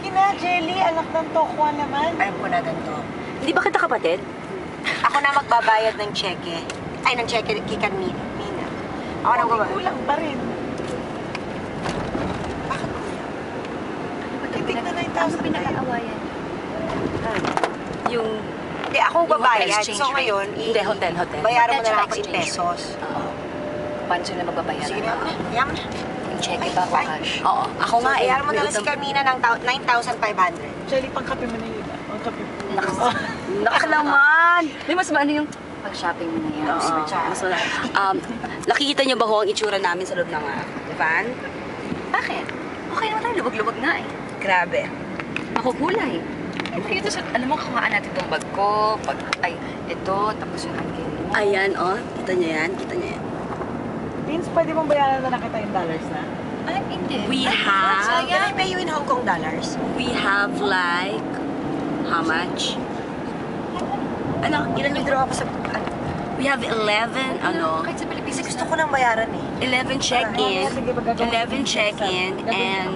Sige na, Jelly. Anak ng Tokwa naman. Alam ko na ganito. Hindi ba kita kapatid? Ako na magbabayad ng cheque. Ay, ng cheque kay Carmina. Ako na magbabayad. Kulang pa rin. Bakit? Titig na 9,000 Ano pinag-aawayan? Yung... Hindi, ako babayad. exchange So rate. ngayon, Hindi, hotel. bayaran mo na lang Hotel ako in exchange pesos. Paano sila magbabayaran? Sige na, yaman na. Yung cheque ba o Ay, cash? Oo, ako So, nga eh. bayaran mo na lang si Carmina ng 9,500. Jelly, pangkape mo na yun. Pangkape mo. Lakas naman! Di mas maano yung pag-shopping mo na yan? Oo, mas wala. Nakikita niyo ba ho ang itsura namin sa loob ng van? Bakit? Okay naman tayo, lubog-lubog na eh. Grabe. Makukulay. Ito sa, alam mo, kuhaan natin itong bag ko, ay, ito, tapos yung angkin mo. Ayan, oh. Kita niyo yan? Kita niyo yan? Vince, pwede mong bayaran na kita yung dollars na? Ay, hindi. We have... Can I pay you in Hong Kong dollars? We have like... How much? Ano? Ilan yung... Withdraw ako sa... We have 11, ano... Kahit sa Pilipinas, Gusto ko nang bayaran eh. 11 check-in, 11 check-in, and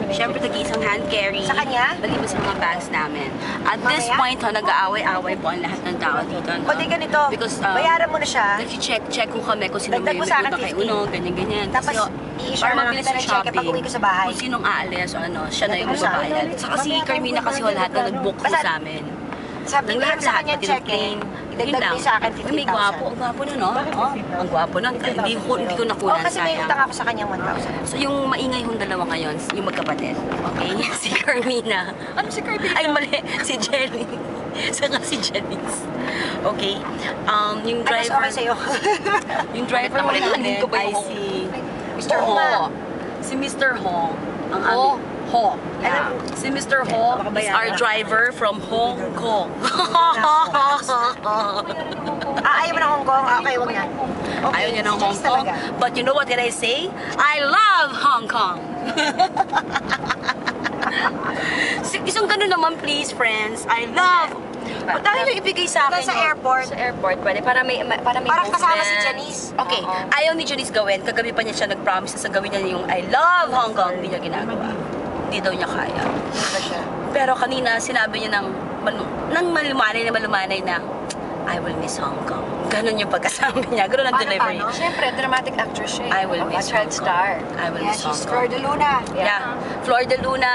syempre tag-isang hand carry. Sa kanya? Maliban sa mga bags namin. At this Mamaya? point, nag-aaway-away po ang lahat ng tao dito. No? O di ganito, Because, bayaran mo na siya. nag-check ko kami kung sino Dagdag may mo sa akin utang kay 50. Uno, ganyan-ganyan. Tapos, Kasi, i-issue para na lang mabilis kita yung ng cheque pag uwi ko sa bahay. Kung sinong aalis o ano, siya na yung Ano siya? magbabayad. Saka si Carmina kasi lahat na nag-book ko Basta- sa amin. Sabi Ng ko sa kanya pati ng cheque, plane. idagdag Yun lang. mo sa akin Uy, may 50,000. gwapo. Ang gwapo nun, no? Bakit Oh, 50,000? ang gwapo nun. Hindi ko Oh, nakunan, kasi may sayang. utang ako sa kanyang 1,000. So, yung maingay hong dalawa ngayon, yung magkapatid. Okay? Si Carmina. ano si Carmina? Ay, mali. Si Jenny. Saka si Janice. Okay? Yung Ay, mas driver... okay sa'yo. Yung driver Bakit naman namin dito ba ay yung- si... Mr. Ho. Si Mr. Ho. Ang Ho? aming... Ho. Yeah. Si Mr. Ho is our driver from Hong Kong. Ayaw mo ng Hong Kong? Okay, wag na. Okay, Ayaw niya ng si Hong Jace Kong. talaga. But you know what can I say? I love Hong Kong. Isang ganun naman, please, friends. I love... Ba't tayo yung ibigay sa akin? Sa no? airport. Sa airport, pwede. Para may Parang kasama si movement. Janice. Okay, Oo. ayaw ni Janice gawin. Kagabi pa niya siya nag-promise na gawin niya yung I love Hong Kong. Hindi niya ginagawa. Hindi daw niya kaya. Ano siya? Pero kanina, sinabi niya nang malumanay na, I will miss Hong Kong. Ganon yung pagkasabi niya. Ganon ang delivery. paano? Siyempre, dramatic actress siya. I will miss Hong Child Kong. star. I will Yeah, miss Hong she's Kong. Flor de Luna. Yeah. Flor de Luna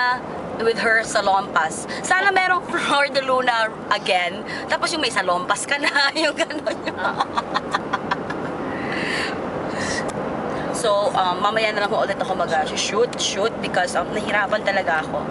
with her salompas. Sana merong Flor de Luna again. Tapos yung may salompas ka na. Yung gano'n yun. So, mamaya na lang ulit ako mag-shoot because nahirapan talaga ako.